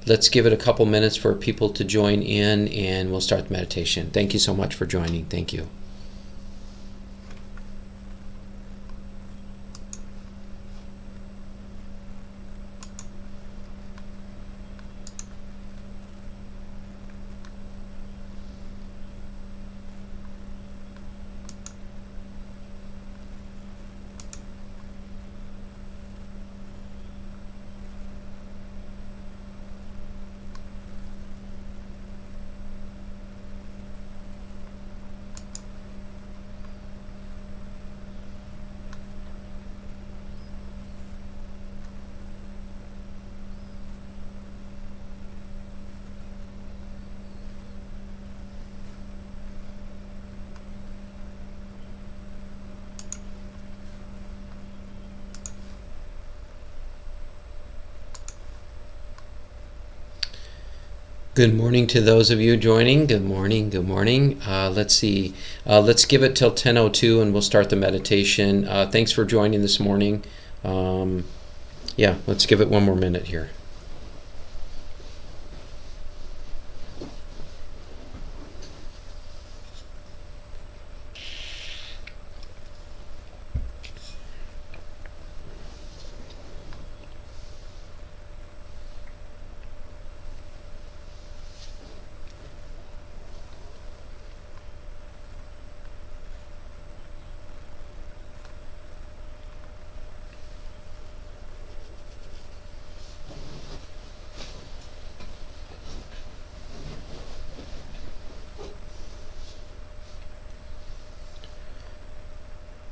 Let's give it a couple minutes for people to join in, and we'll start the meditation. Thank you so much for joining. Thank you. Good morning to those of you joining. Good morning. Good morning. Let's see. Let's give it till 10:02 and we'll start the meditation. Thanks for joining this morning. Let's give it one more minute here.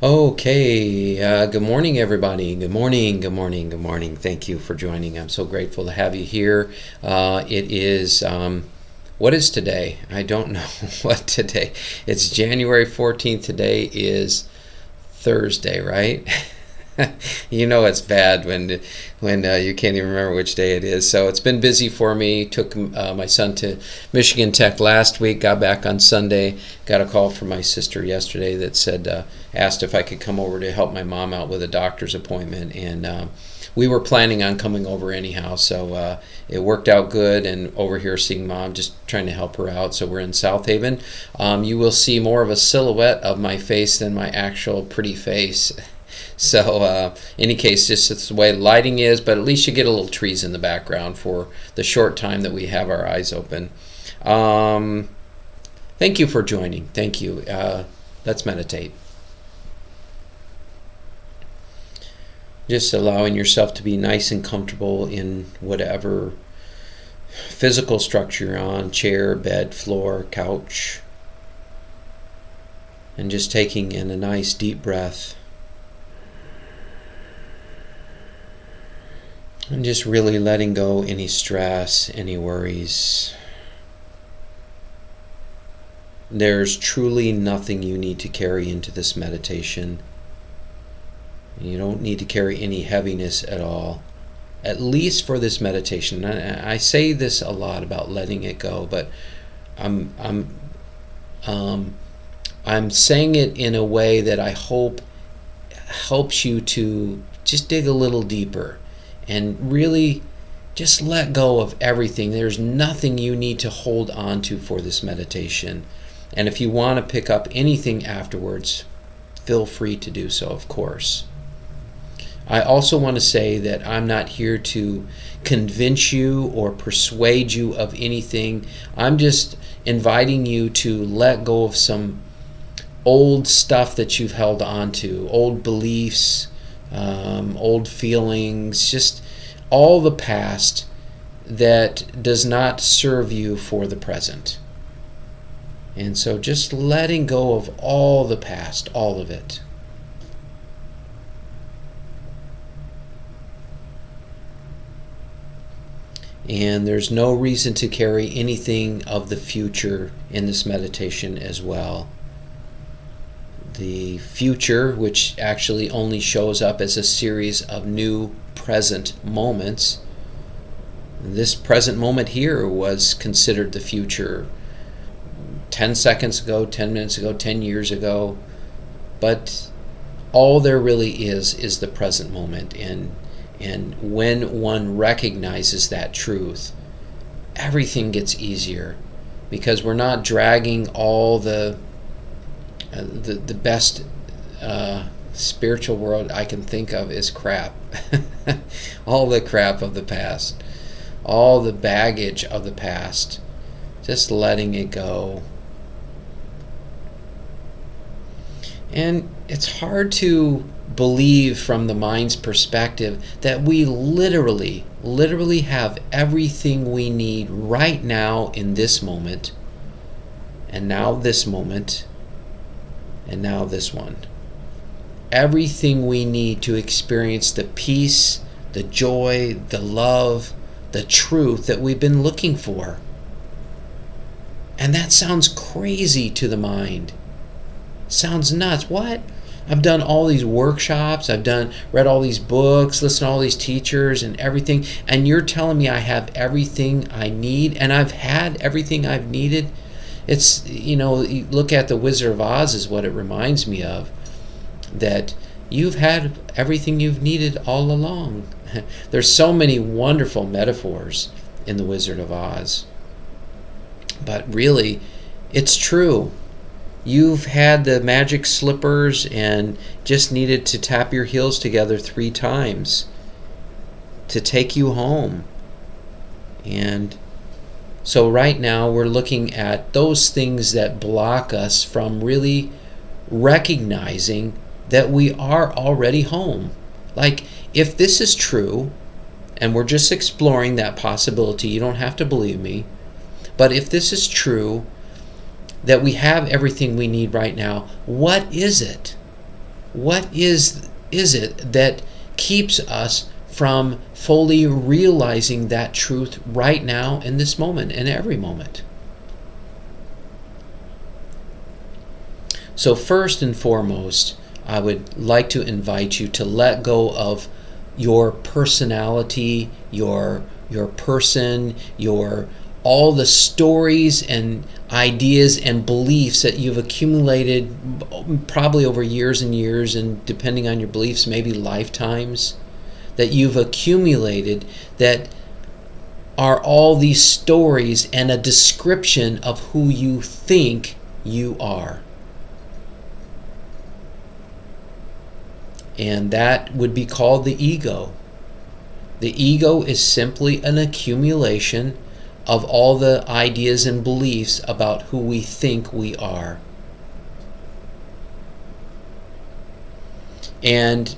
Okay, good morning, everybody. Good morning, good morning, good morning. Thank you for joining. I'm so grateful to have you here. It is, what is today? I don't know what today. It's January 14th. Today is Thursday, right? You know it's bad when you can't even remember which day it is. So it's been busy for me. Took my son to Michigan Tech last week. Got back on Sunday. Got a call from my sister yesterday that said asked if I could come over to help my mom out with a doctor's appointment, and we were planning on coming over anyhow. So it worked out good, and over here seeing mom, just trying to help her out. So we're in South Haven. You will see more of a silhouette of my face than my actual pretty face. So any case, just it's the way lighting is, but at least you get a little trees in the background for the short time that we have our eyes open. Thank you for joining. Thank you. Let's meditate. Just allowing yourself to be nice and comfortable in whatever physical structure you're on, chair, bed, floor, couch. And just taking in a nice deep breath. And just really letting go any stress, any worries. There's truly nothing you need to carry into this meditation. You don't need to carry any heaviness at all, at least for this meditation. I say this a lot about letting it go, but I'm saying it in a way that I hope helps you to just dig a little deeper and really just let go of everything. There's nothing you need to hold on to for this meditation. And if you want to pick up anything afterwards, feel free to do so, of course. I also want to say that I'm not here to convince you or persuade you of anything. I'm just inviting you to let go of some old stuff that you've held on to, old beliefs, old feelings, just all the past that does not serve you for the present. And so just letting go of all the past, all of it. And there's no reason to carry anything of the future in this meditation as well. The future, which actually only shows up as a series of new present moments. This present moment here was considered the future 10 seconds ago, 10 minutes ago, 10 years ago. But all there really is the present moment. And And when one recognizes that truth, everything gets easier, because we're not dragging all the best spiritual world I can think of is crap. All the crap of the past, all the baggage of the past, just letting it go. And it's hard to believe from the mind's perspective that we literally have everything we need right now in this moment, and now this moment, and now this one. Everything we need to experience the peace, the joy, the love, the truth that we've been looking for. And that sounds crazy to the mind. Sounds nuts. What? I've done all these workshops, read all these books, listened to all these teachers and everything, and you're telling me I have everything I need, and I've had everything I've needed? It's, you look at the Wizard of Oz is what it reminds me of, that you've had everything you've needed all along. There's so many wonderful metaphors in the Wizard of Oz. But really, it's true. You've had the magic slippers and just needed to tap your heels together 3 times to take you home. And so right now we're looking at those things that block us from really recognizing that we are already home. Like, if this is true, and we're just exploring that possibility, you don't have to believe me, but if this is true, that we have everything we need right now, what is it? What is it that keeps us from fully realizing that truth right now in this moment and every moment? So first and foremost, I would like to invite you to let go of your personality, your person, all the stories and ideas and beliefs that you've accumulated probably over years and years, and depending on your beliefs, maybe lifetimes, that you've accumulated that are all these stories and a description of who you think you are. And that would be called the ego. The ego is simply an accumulation of all the ideas and beliefs about who we think we are. And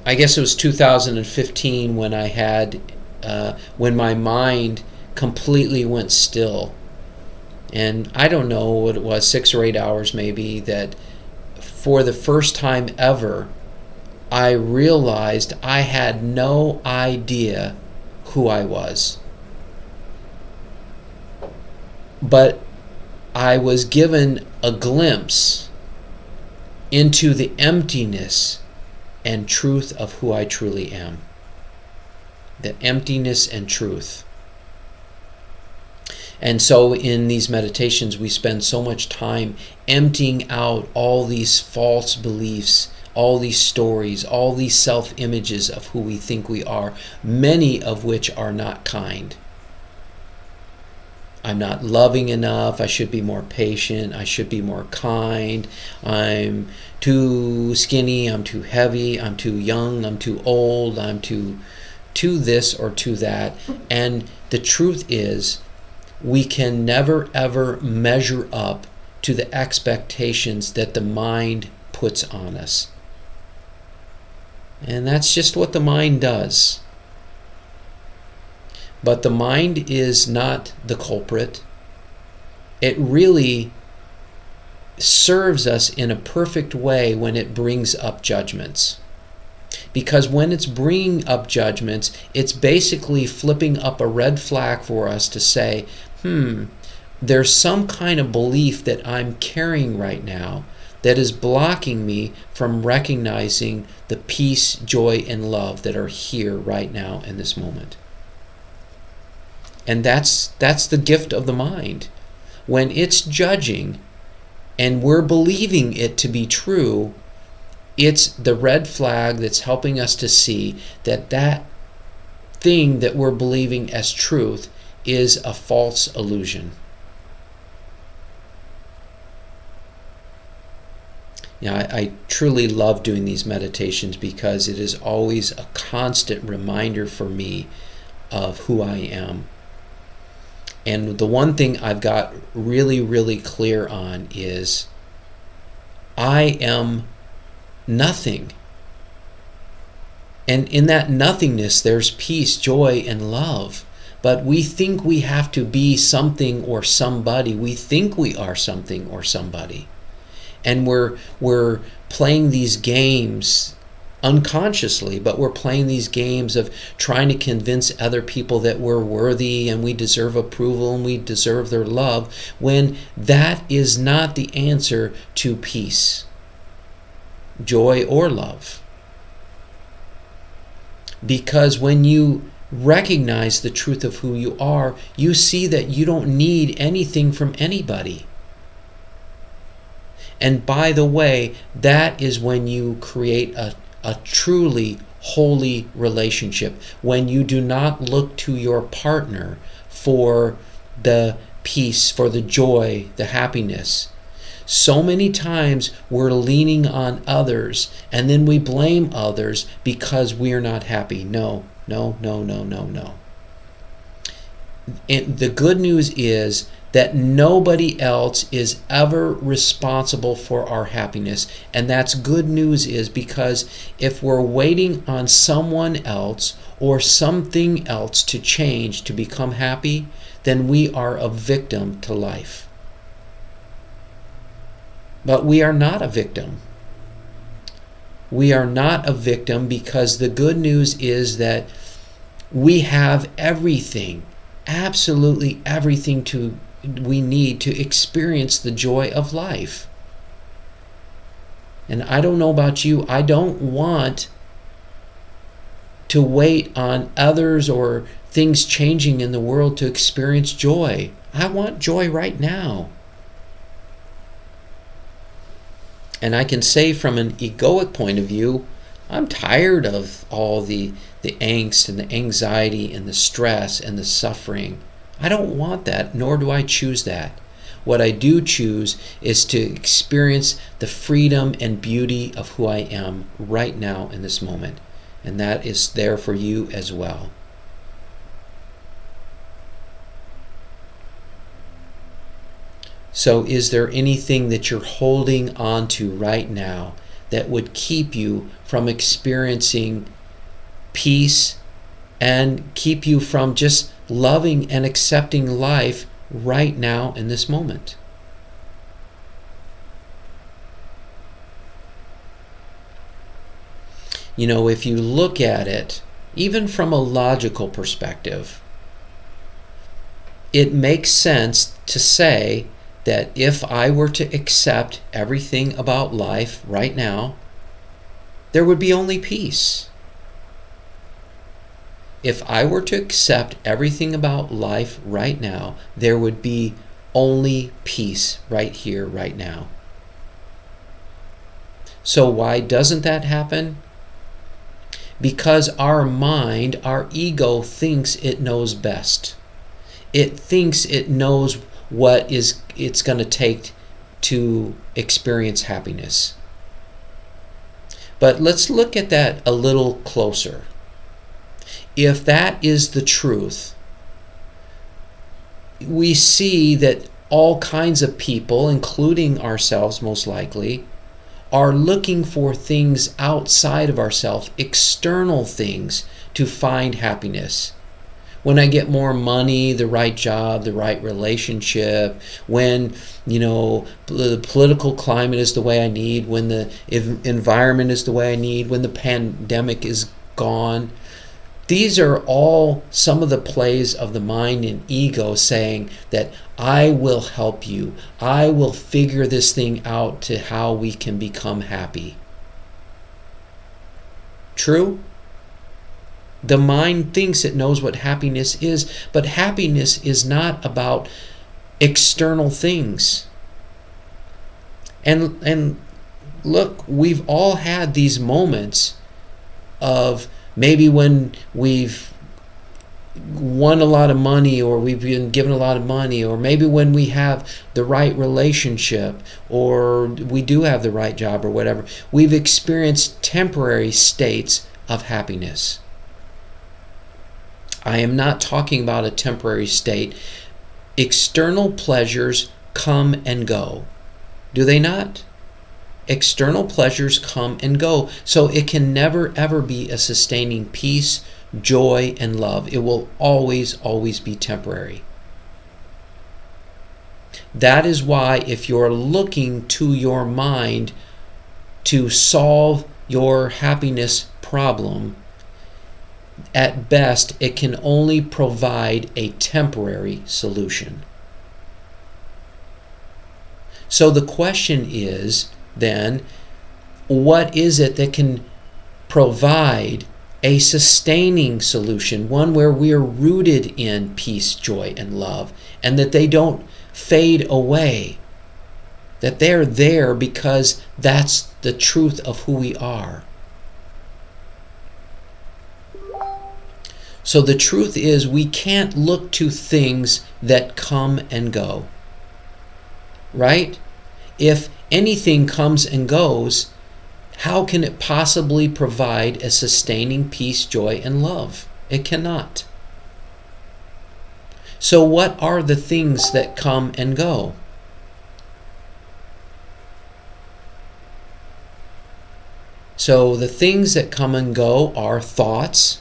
I guess it was 2015 when I had, when my mind completely went still. And I don't know what it was, 6 or 8 hours maybe, that for the first time ever, I realized I had no idea who I was. But I was given a glimpse into the emptiness and truth of who I truly am. The emptiness and truth. And so in these meditations, we spend so much time emptying out all these false beliefs, all these stories, all these self-images of who we think we are, many of which are not kind. I'm not loving enough. I should be more patient. I should be more kind. I'm too skinny. I'm too heavy. I'm too young. I'm too old. I'm too this or too that. And the truth is, we can never ever measure up to the expectations that the mind puts on us. And that's just what the mind does. But the mind is not the culprit. It really serves us in a perfect way when it brings up judgments. Because when it's bringing up judgments, it's basically flipping up a red flag for us to say, there's some kind of belief that I'm carrying right now that is blocking me from recognizing the peace, joy, and love that are here right now in this moment. And that's the gift of the mind. When it's judging and we're believing it to be true, It's the red flag that's helping us to see that that thing that we're believing as truth is a false illusion. I truly love doing these meditations because it is always a constant reminder for me of who I am. And the one thing I've got really, really clear on is I am nothing. And in that nothingness, there's peace, joy, and love. But we think we have to be something or somebody. We think we are something or somebody. And we're playing these games unconsciously, but we're playing these games of trying to convince other people that we're worthy and we deserve approval and we deserve their love, when that is not the answer to peace, joy, or love. Because when you recognize the truth of who you are, you see that you don't need anything from anybody. And by the way, that is when you create a truly holy relationship, when you do not look to your partner for the peace, for the joy, the happiness. So many times we're leaning on others and then we blame others because we're not happy. No. And the good news is that nobody else is ever responsible for our happiness. And that's good news, is because if we're waiting on someone else or something else to change to become happy, then we are a victim to life. But we are not a victim. We are not a victim because the good news is that we have everything, absolutely everything we need to experience the joy of life. And I don't know about you, I don't want to wait on others or things changing in the world to experience joy. I want joy right now. And I can say from an egoic point of view, I'm tired of all the angst and the anxiety and the stress and the suffering. I don't want that, nor do I choose that. What I do choose is to experience the freedom and beauty of who I am right now in this moment. And that is there for you as well. So is there anything that you're holding on to right now that would keep you from experiencing peace and keep you from just loving and accepting life right now in this moment? You know, if you look at it, even from a logical perspective, it makes sense to say that if I were to accept everything about life right now, there would be only peace. If I were to accept everything about life right now, there would be only peace right here, right now. So why doesn't that happen? Because our mind, our ego, thinks it knows best. It thinks it knows what it's going to take to experience happiness. But let's look at that a little closer. If that is the truth, we see that all kinds of people, including ourselves most likely, are looking for things outside of ourselves, external things, to find happiness. When I get more money, the right job, the right relationship, when, the political climate is the way I need, when the environment is the way I need, when the pandemic is gone. These are all some of the plays of the mind and ego saying that I will help you. I will figure this thing out to how we can become happy. True? The mind thinks it knows what happiness is, but happiness is not about external things. And look, we've all had these moments of maybe when we've won a lot of money, or we've been given a lot of money, or maybe when we have the right relationship, or we do have the right job, or whatever. We've experienced temporary states of happiness. I am not talking about a temporary state. External pleasures come and go. Do they not? External pleasures come and go. So it can never ever be a sustaining peace, joy, and love. It will always, always be temporary. That is why if you're looking to your mind to solve your happiness problem, at best it can only provide a temporary solution. So the question is then, what is it that can provide a sustaining solution, one where we are rooted in peace, joy, and love, and that they don't fade away, that they're there because that's the truth of who we are? So the truth is, we can't look to things that come and go, right? If anything comes and goes, how can it possibly provide a sustaining peace, joy, and love? It cannot. So what are the things that come and go? So the things that come and go are thoughts,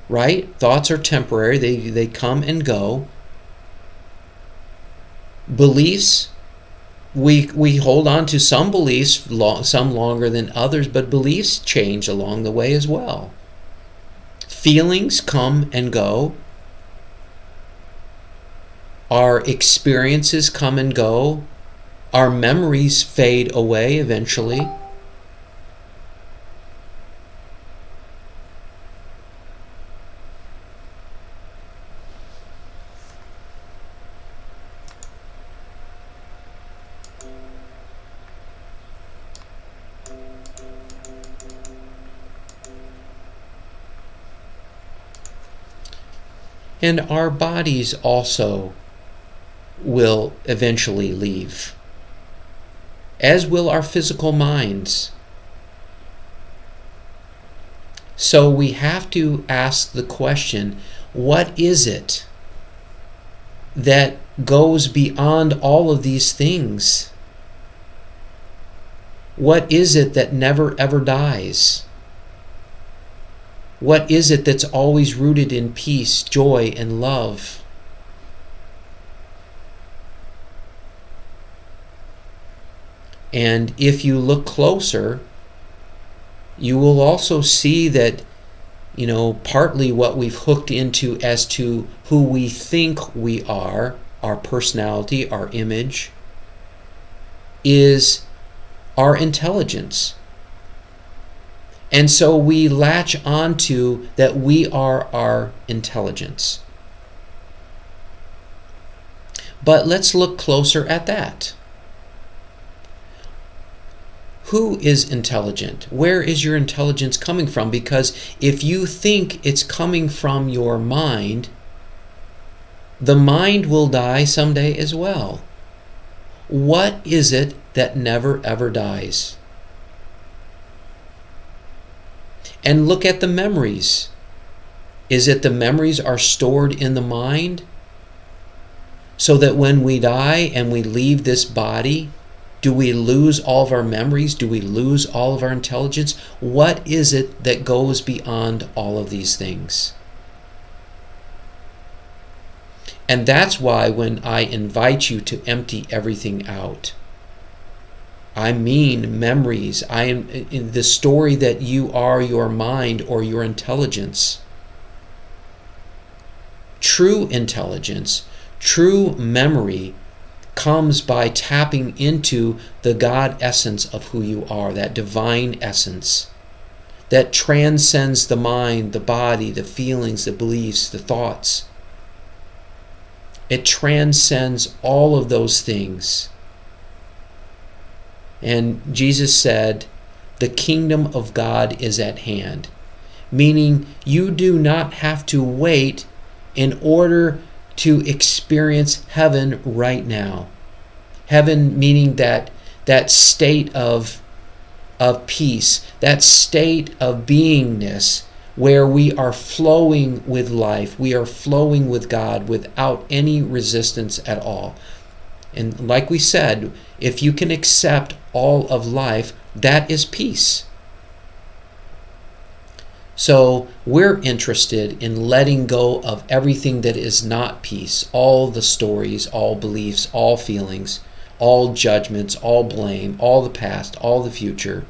right? Thoughts are temporary. They come and go. Beliefs. We hold on to some beliefs, some longer than others, but beliefs change along the way as well. Feelings come and go. Our experiences come and go. Our memories fade away eventually. And our bodies also will eventually leave, as will our physical minds. So we have to ask the question, what is it that goes beyond all of these things? What is it that never ever dies? What is it that's always rooted in peace, joy, and love? And if you look closer, you will also see that, partly what we've hooked into as to who we think we are, our personality, our image, is our intelligence. And so we latch onto that we are our intelligence. But let's look closer at that. Who is intelligent? Where is your intelligence coming from? Because if you think it's coming from your mind, the mind will die someday as well. What is it that never ever dies? And look at the memories. Is it the memories are stored in the mind? So that when we die and we leave this body, do we lose all of our memories? Do we lose all of our intelligence? What is it that goes beyond all of these things? And that's why when I invite you to empty everything out, I mean memories. I am in the story that you are your mind or your intelligence. True intelligence, true memory comes by tapping into the God essence of who you are, that divine essence that transcends the mind, the body, the feelings, the beliefs, the thoughts. It transcends all of those things. And Jesus said, the kingdom of God is at hand, meaning you do not have to wait in order to experience heaven right now. Heaven meaning that state of peace, that state of beingness where we are flowing with life, we are flowing with God without any resistance at all. And like we said, if you can accept all of life, that is peace. So we're interested in letting go of everything that is not peace, all the stories, all beliefs, all feelings, all judgments, all blame, all the past, all the future.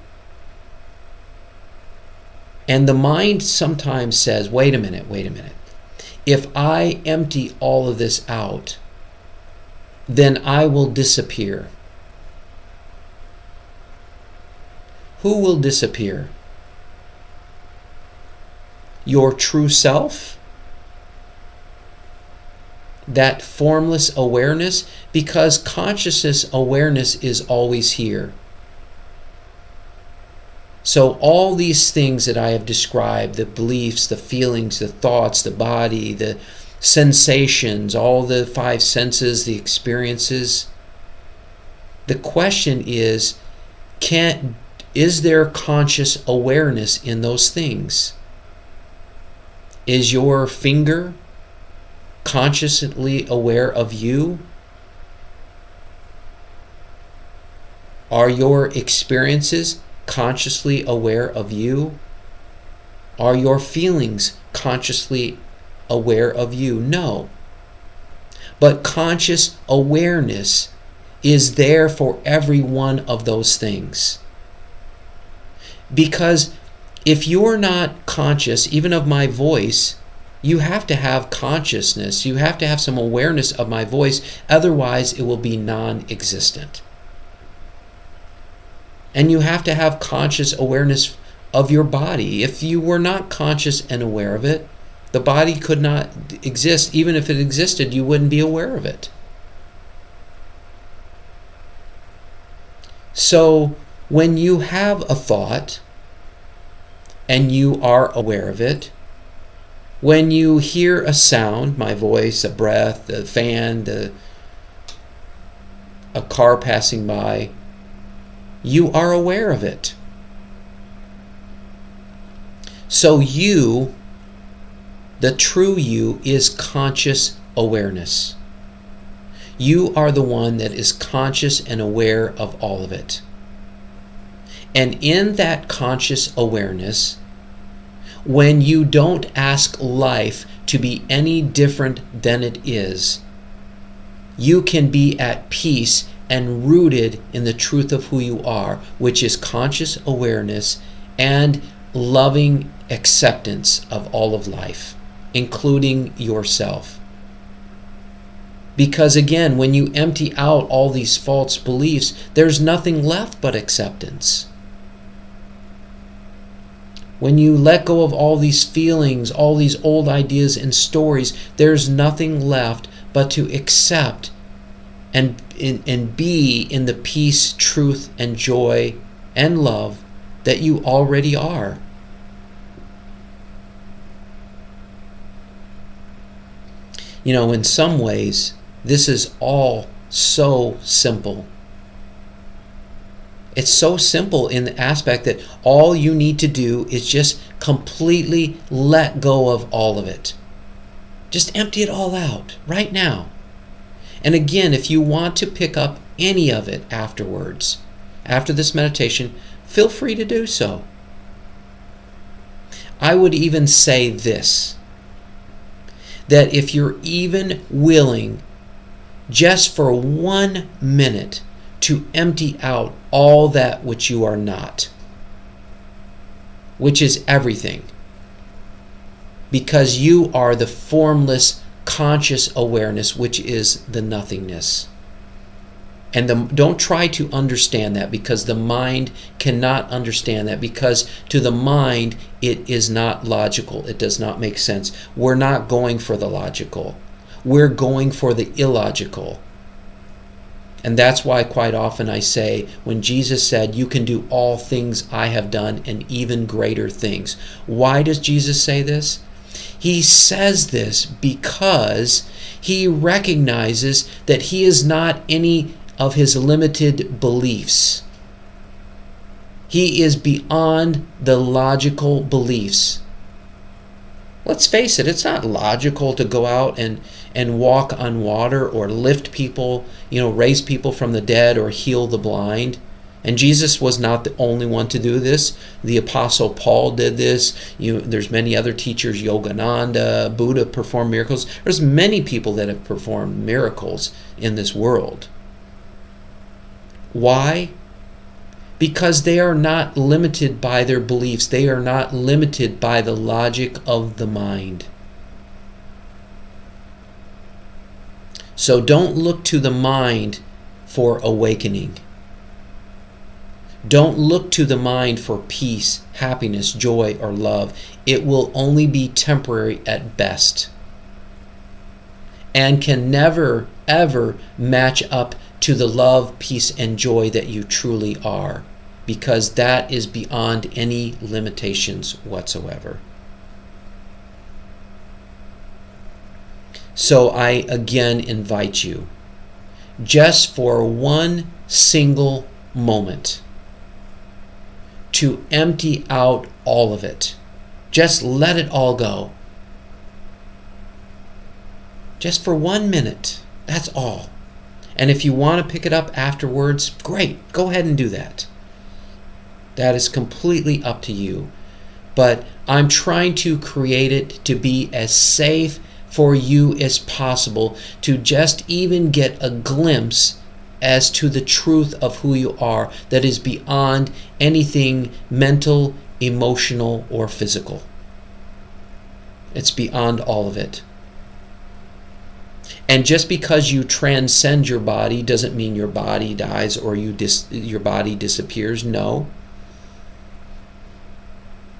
And the mind sometimes says, wait a minute. If I empty all of this out, then I will disappear. Who will disappear? Your true self? That formless awareness? Because consciousness awareness is always here. So all these things that I have described, the beliefs, the feelings, the thoughts, the body, the sensations, all the five senses, the experiences, the question is there conscious awareness in those things? Is your finger consciously aware of you? Are your experiences consciously aware of you? Are your feelings consciously aware of you? No. But conscious awareness is there for every one of those things. Because if you're not conscious, even of my voice, you have to have consciousness. You have to have some awareness of my voice. Otherwise, it will be non-existent. And you have to have conscious awareness of your body. If you were not conscious and aware of it, the body could not exist. Even if it existed, you wouldn't be aware of it. So when you have a thought and you are aware of it, when you hear a sound, my voice, a breath, a fan, a car passing by, you are aware of it. So you, the true you, is conscious awareness. You are the one that is conscious and aware of all of it. And in that conscious awareness, when you don't ask life to be any different than it is, you can be at peace and rooted in the truth of who you are, which is conscious awareness and loving acceptance of all of life, including yourself. Because again, when you empty out all these false beliefs, there's nothing left but acceptance. When you let go of all these feelings, all these old ideas and stories, there's nothing left but to accept and be in the peace, truth, and joy and love that you already are. You know, in some ways, this is all so simple. It's so simple in the aspect that all you need to do is just completely let go of all of it. Just empty it all out right now. And again, if you want to pick up any of it afterwards, after this meditation, feel free to do so. I would even say this, that if you're even willing just for 1 minute to empty out all that which you are not, which is everything, because you are the formless conscious awareness, which is the nothingness. And don't try to understand that, because the mind cannot understand that, because to the mind it is not logical. It does not make sense. We're not going for the logical. We're going for the illogical. And that's why quite often I say, when Jesus said, you can do all things I have done and even greater things. Why does Jesus say this? He says this because he recognizes that he is not any of his limited beliefs. He is beyond the logical beliefs. Let's face it, it's not logical to go out and walk on water or lift people, raise people from the dead or heal the blind. And Jesus was not the only one to do this. The Apostle Paul did this. There's many other teachers, Yogananda, Buddha performed miracles. There's many people that have performed miracles in this world. Why? Because they are not limited by their beliefs. They are not limited by the logic of the mind. So don't look to the mind for awakening. Don't look to the mind for peace, happiness, joy, or love. It will only be temporary at best, and can never, ever match up to the love, peace, and joy that you truly are, because that is beyond any limitations whatsoever. So I again invite you, just for one single moment, to empty out all of it. Just let it all go. Just for 1 minute. That's all. And if you want to pick it up afterwards, great. Go ahead and do that. That is completely up to you. But I'm trying to create it to be as safe for you as possible, to just even get a glimpse as to the truth of who you are that is beyond anything mental, emotional, or physical. It's beyond all of it. And just because you transcend your body doesn't mean your body dies or your body disappears. No.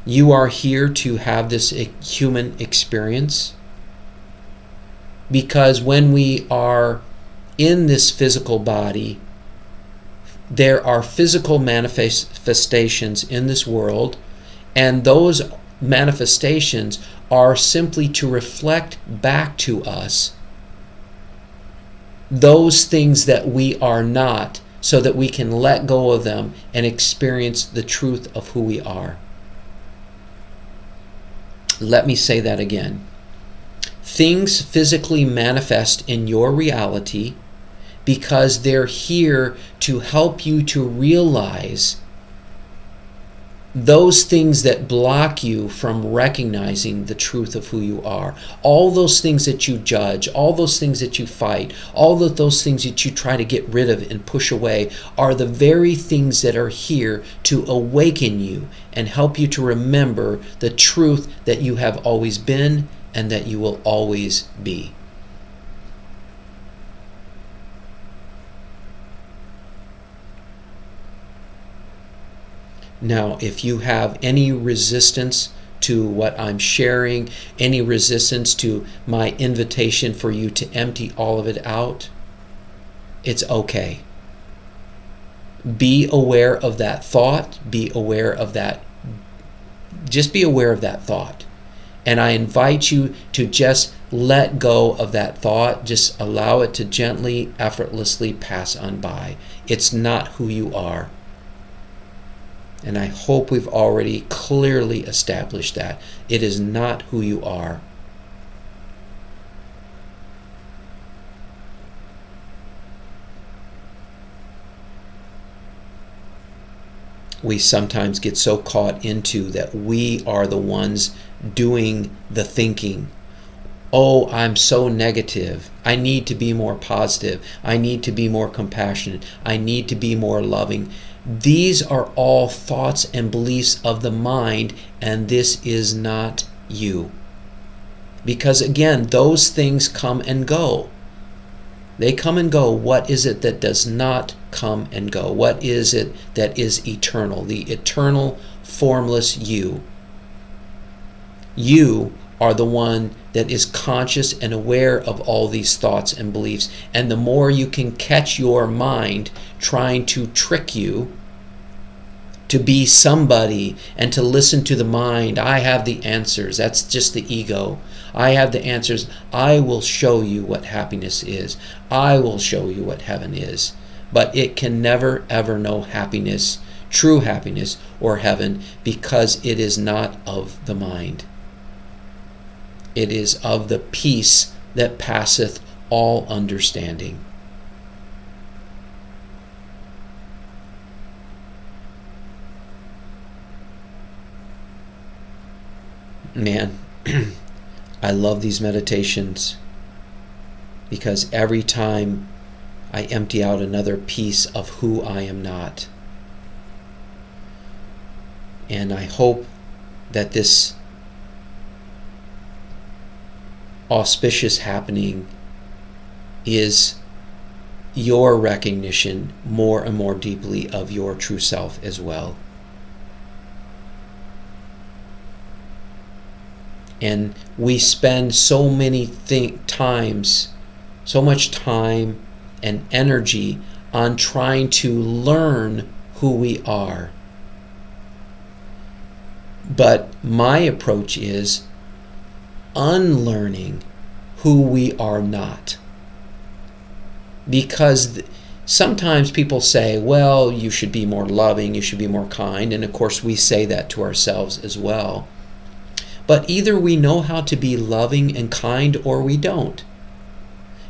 You are here to have this human experience, because when we are in this physical body, there are physical manifestations in this world, and those manifestations are simply to reflect back to us those things that we are not, so that we can let go of them and experience the truth of who we are. Let me say that again. Things physically manifest in your reality because they're here to help you to realize those things that block you from recognizing the truth of who you are. All those things that you judge, all those things that you fight, all of those things that you try to get rid of and push away are the very things that are here to awaken you and help you to remember the truth that you have always been and that you will always be. Now, if you have any resistance to what I'm sharing, any resistance to my invitation for you to empty all of it out, it's okay. Be aware of that thought. Be aware of that. Just be aware of that thought. And I invite you to just let go of that thought. Just allow it to gently, effortlessly pass on by. It's not who you are. And I hope we've already clearly established that. It is not who you are. We sometimes get so caught into that we are the ones doing the thinking. Oh, I'm so negative. I need to be more positive. I need to be more compassionate. I need to be more loving. These are all thoughts and beliefs of the mind, and this is not you. Because again, those things come and go. They come and go. What is it that does not come and go? What is it that is eternal? The eternal, formless you. You are the one that is conscious and aware of all these thoughts and beliefs. And the more you can catch your mind trying to trick you to be somebody and to listen to the mind, I have the answers. That's just the ego. I have the answers. I will show you what happiness is. I will show you what heaven is. But it can never, ever know happiness, true happiness, or heaven, because it is not of the mind. It is of the peace that passeth all understanding. Man, I love these meditations because every time I empty out another piece of who I am not. And I hope that this auspicious happening is your recognition more and more deeply of your true self as well. And we spend so much time and energy on trying to learn who we are. But my approach is unlearning who we are not. Because sometimes people say, well, you should be more loving, you should be more kind, and of course we say that to ourselves as well. But either we know how to be loving and kind or we don't.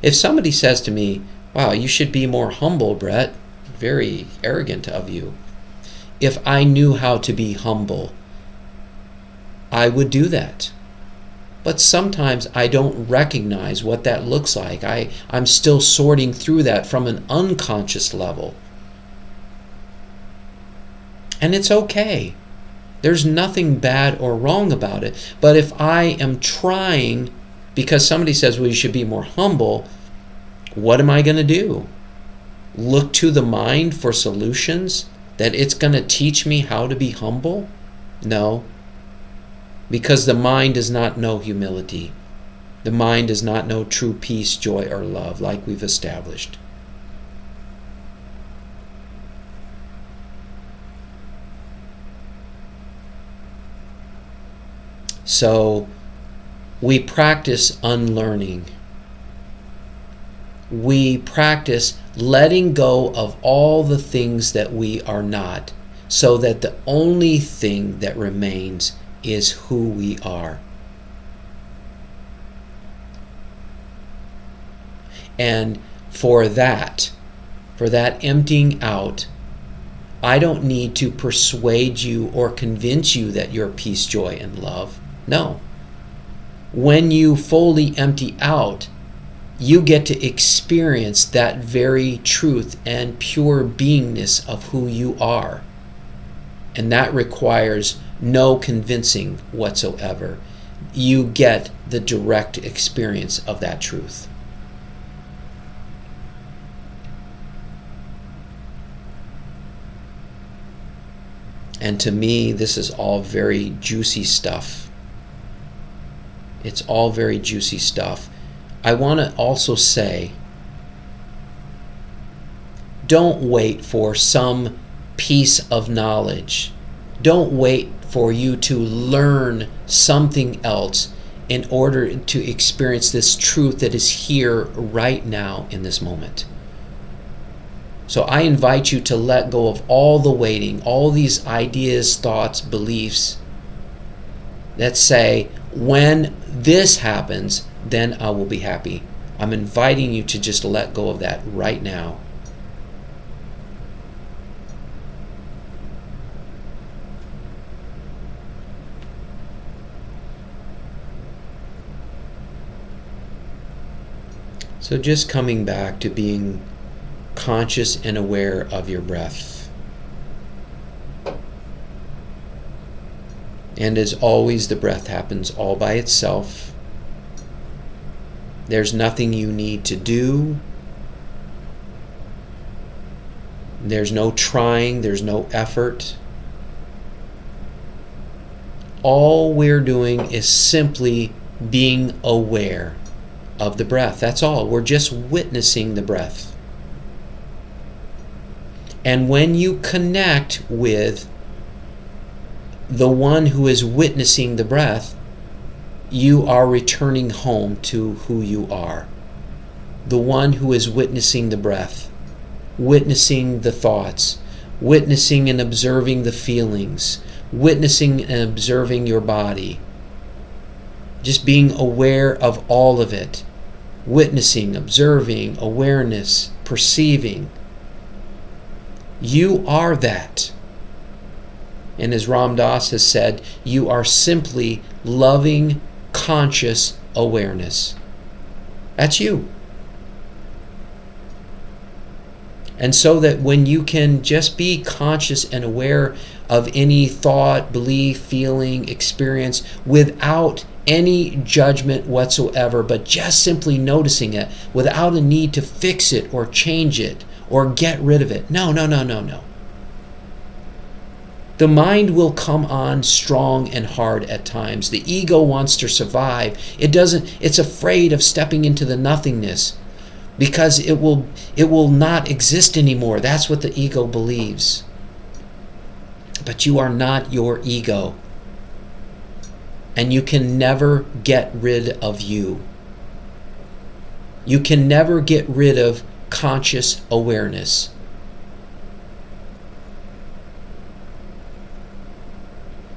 If somebody says to me, wow, you should be more humble, Brett, very arrogant of you. If I knew how to be humble, I would do that. But sometimes I don't recognize what that looks like. I'm still sorting through that from an unconscious level. And it's okay. There's nothing bad or wrong about it. But if I am trying, because somebody says, well, you should be more humble, what am I going to do? Look to the mind for solutions? That it's going to teach me how to be humble? No. Because the mind does not know humility. The mind does not know true peace, joy, or love, like we've established. So we practice unlearning. We practice letting go of all the things that we are not, so that the only thing that remains is who we are. And for that emptying out, I don't need to persuade you or convince you that you're peace, joy, and love. No. When you fully empty out, you get to experience that very truth and pure beingness of who you are. And that requires no convincing whatsoever. You get the direct experience of that truth. And to me, this is all very juicy stuff. It's all very juicy stuff. I want to also say, don't wait for some piece of knowledge. Don't wait for you to learn something else in order to experience this truth that is here right now in this moment. So I invite you to let go of all the waiting, all these ideas, thoughts, beliefs that say, when this happens, then I will be happy. I'm inviting you to just let go of that right now. So just coming back to being conscious and aware of your breath. And as always, the breath happens all by itself. There's nothing you need to do. There's no trying, there's no effort. All we're doing is simply being aware of the breath. That's all. We're just witnessing the breath. And when you connect with the one who is witnessing the breath, you are returning home to who you are. The one who is witnessing the breath, witnessing the thoughts, witnessing and observing the feelings, witnessing and observing your body. Just being aware of all of it. Witnessing, observing, awareness, perceiving. You are that. And as Ram Dass has said, you are simply loving, conscious awareness. That's you. And so that when you can just be conscious and aware of any thought, belief, feeling, experience without any judgment whatsoever, but just simply noticing it without a need to fix it or change it or get rid of it. No. The mind will come on strong and hard at times. The ego wants to survive. It's afraid of stepping into the nothingness because it will not exist anymore. That's what the ego believes. But you are not your ego. And you can never get rid of you. You can never get rid of conscious awareness.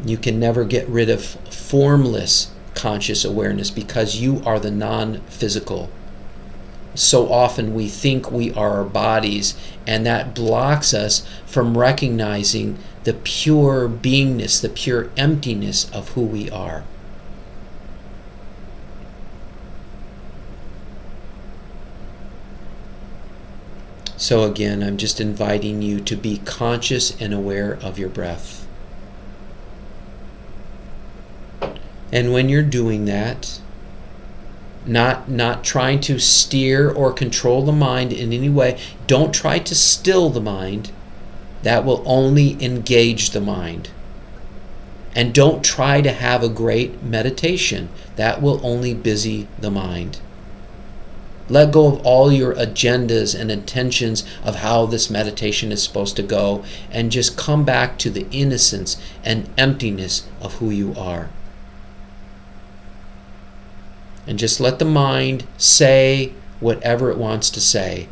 You can never get rid of formless conscious awareness because you are the non-physical. So often we think we are our bodies, and that blocks us from recognizing the pure beingness, the pure emptiness of who we are. So again, I'm just inviting you to be conscious and aware of your breath. And when you're doing that, not trying to steer or control the mind in any way, don't try to still the mind. That will only engage the mind. And don't try to have a great meditation. That will only busy the mind. Let go of all your agendas and intentions of how this meditation is supposed to go, and just come back to the innocence and emptiness of who you are. And just let the mind say whatever it wants to say.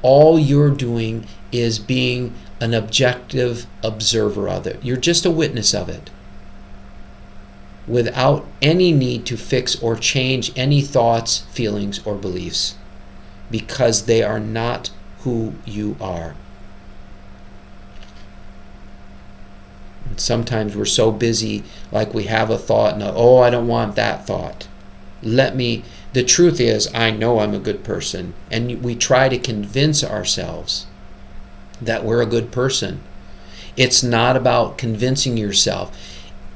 All you're doing is being an objective observer of it. You're just a witness of it, without any need to fix or change any thoughts, feelings, or beliefs, because they are not who you are. And sometimes we're so busy, like we have a thought, and I don't want that thought. The truth is, I know I'm a good person. And we try to convince ourselves that we're a good person. It's not about convincing yourself.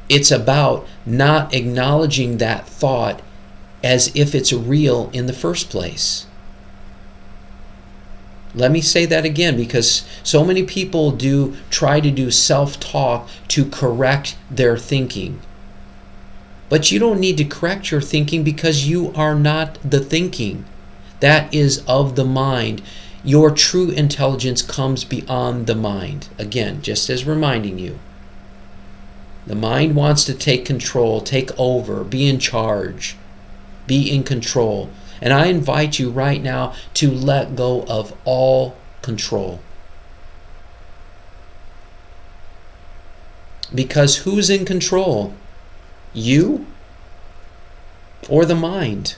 It's about not acknowledging that thought as if it's real in the first place. Let me say that again, because so many people try to do self-talk to correct their thinking. But you don't need to correct your thinking, because you are not the thinking. That is of the mind. Your true intelligence comes beyond the mind. Again, just as reminding you. The mind wants to take control, take over, be in charge, be in control. And I invite you right now to let go of all control. Because who's in control? You or the mind?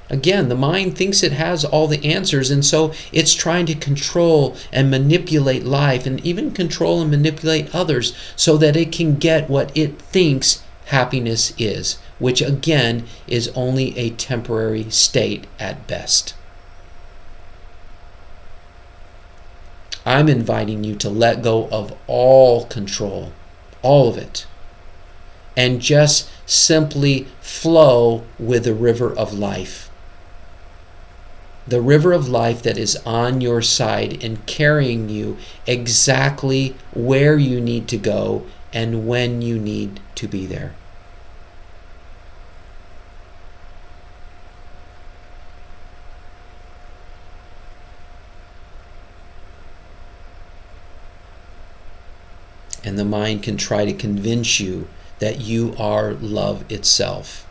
Again, the mind thinks it has all the answers, and so it's trying to control and manipulate life, and even control and manipulate others, so that it can get what it thinks happiness is, which again is only a temporary state at best. I'm inviting you to let go of all control, all of it, and just simply flow with the river of life. The river of life that is on your side and carrying you exactly where you need to go and when you need to be there. And the mind can try to convince you that you are love itself.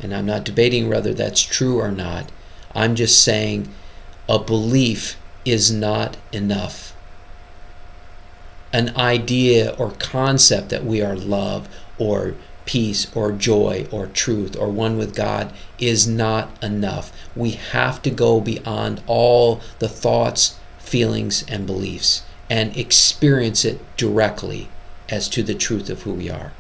And I'm not debating whether that's true or not. I'm just saying a belief is not enough. An idea or concept that we are love or peace or joy or truth or one with God is not enough. We have to go beyond all the thoughts, feelings, and beliefs and experience it directly as to the truth of who we are.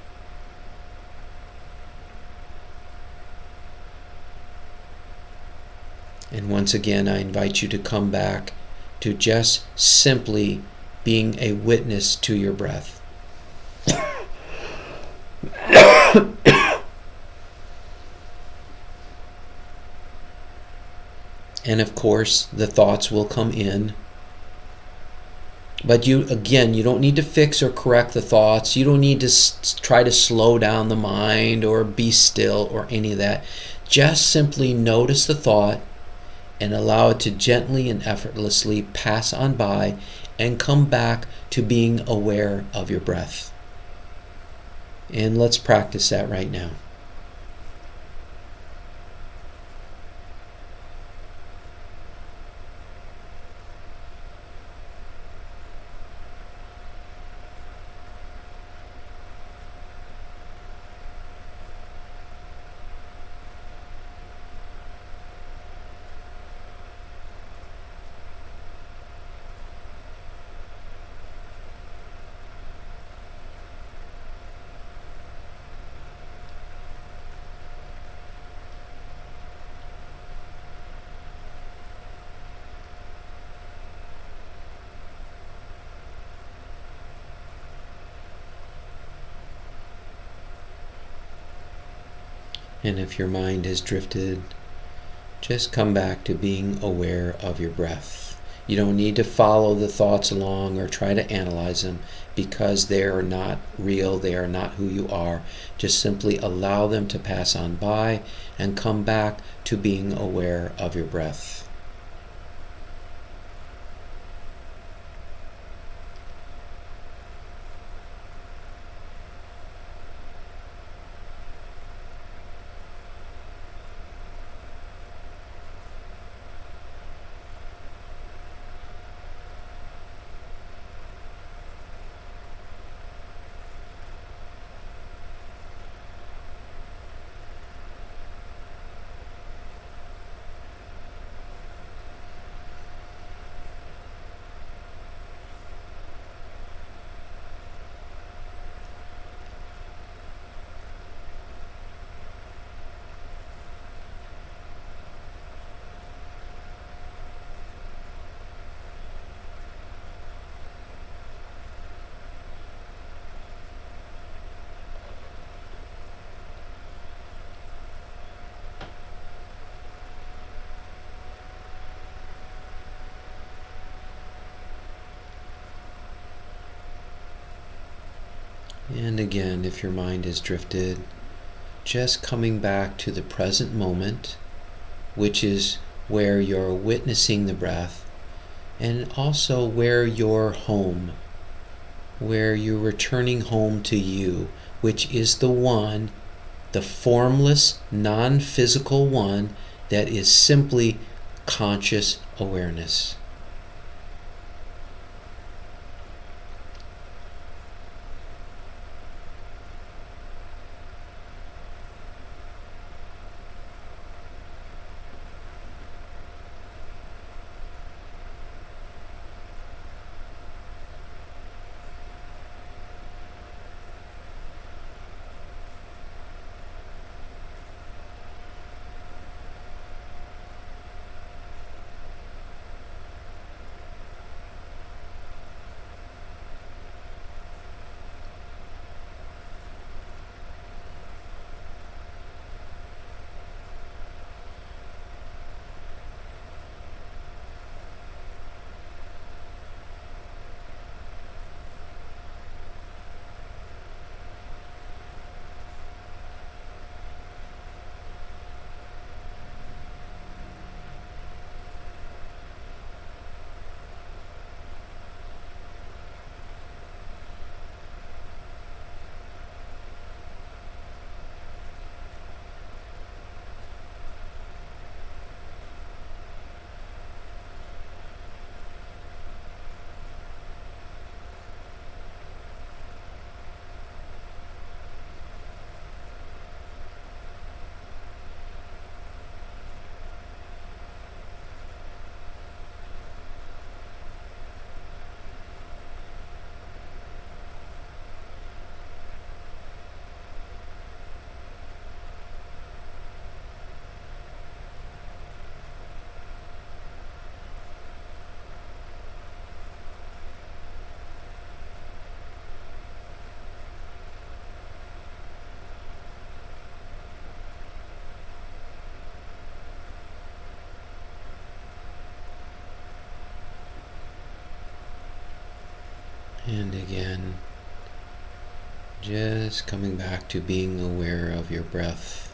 And once again, I invite you to come back to just simply being a witness to your breath. And of course, the thoughts will come in. But you don't need to fix or correct the thoughts. You don't need to try to slow down the mind or be still or any of that. Just simply notice the thought and allow it to gently and effortlessly pass on by and come back to being aware of your breath. And let's practice that right now. And if your mind has drifted, just come back to being aware of your breath. You don't need to follow the thoughts along or try to analyze them because they are not real, they are not who you are. Just simply allow them to pass on by and come back to being aware of your breath. And again, if your mind has drifted, just coming back to the present moment, which is where you're witnessing the breath, and also where you're home, where you're returning home to you, which is the one, the formless, non-physical one that is simply conscious awareness. And again, just coming back to being aware of your breath.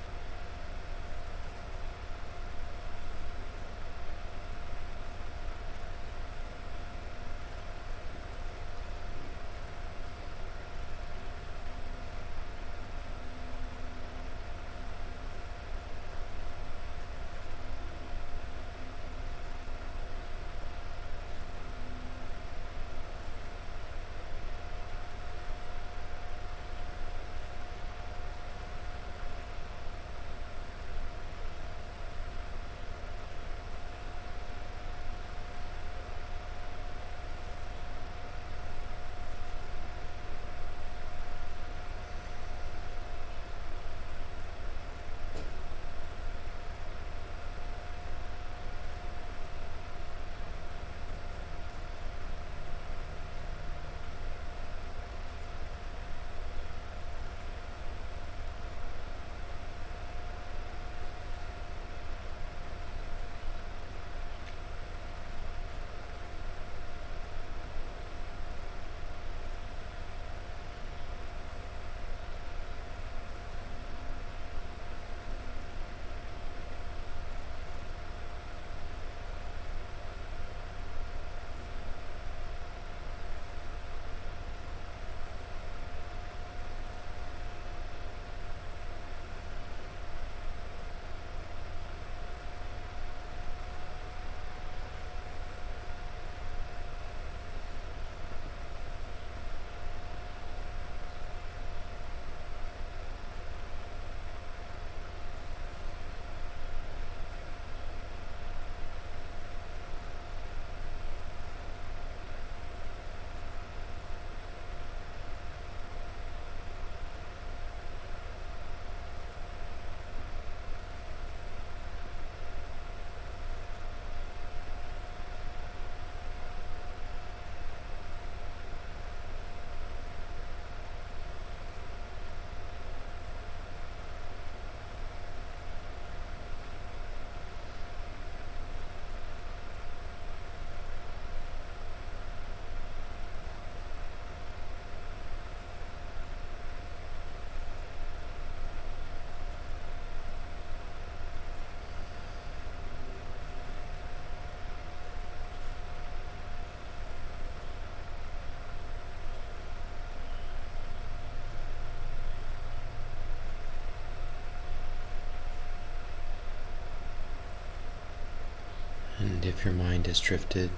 And if your mind has drifted,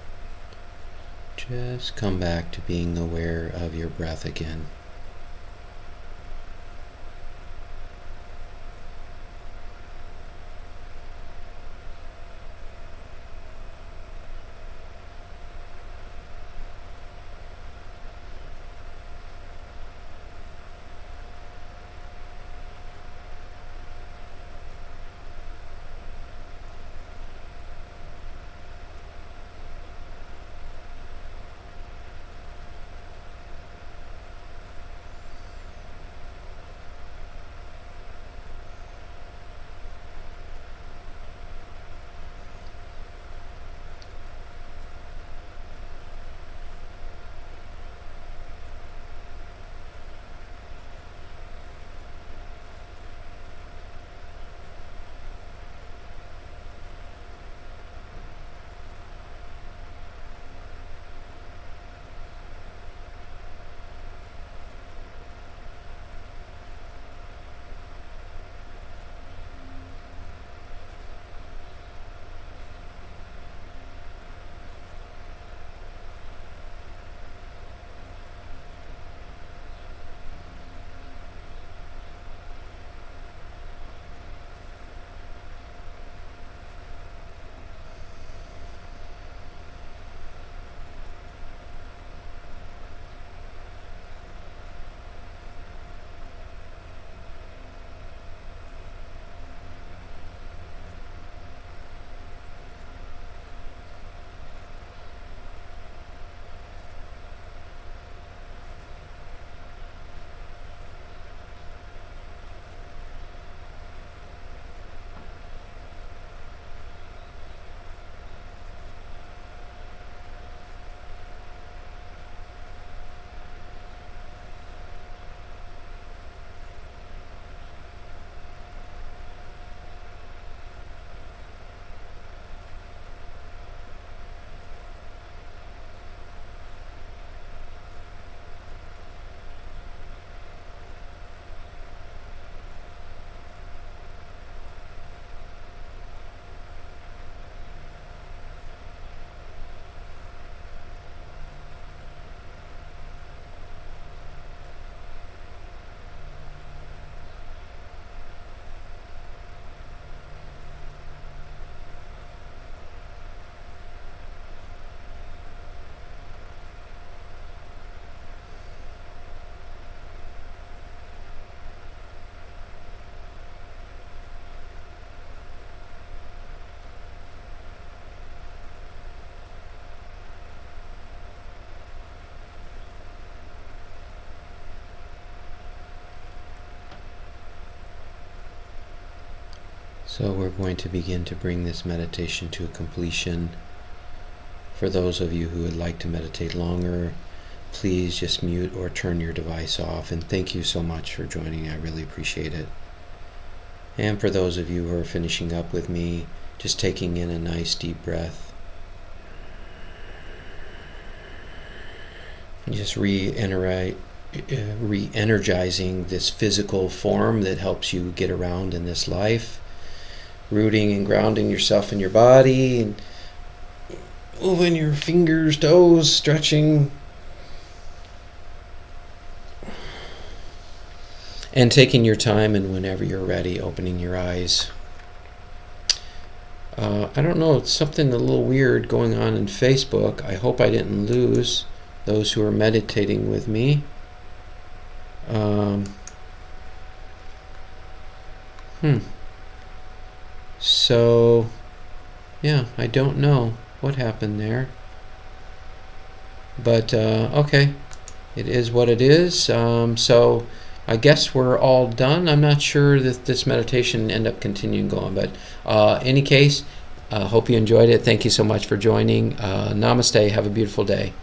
just come back to being aware of your breath again. So we're going to begin to bring this meditation to a completion. For those of you who would like to meditate longer, please just mute or turn your device off. And thank you so much for joining. I really appreciate it. And for those of you who are finishing up with me, just taking in a nice deep breath. Just re-energizing this physical form that helps you get around in this life. Rooting and grounding yourself in your body, and moving your fingers, toes, stretching. And taking your time, and whenever you're ready, opening your eyes. I don't know, it's something a little weird going on in Facebook. I hope I didn't lose those who are meditating with me. So, yeah, I don't know what happened there. But, okay, it is what it is. So, I guess we're all done. I'm not sure that this meditation end up continuing going, but any case, hope you enjoyed it. Thank you so much for joining. Namaste. Have a beautiful day.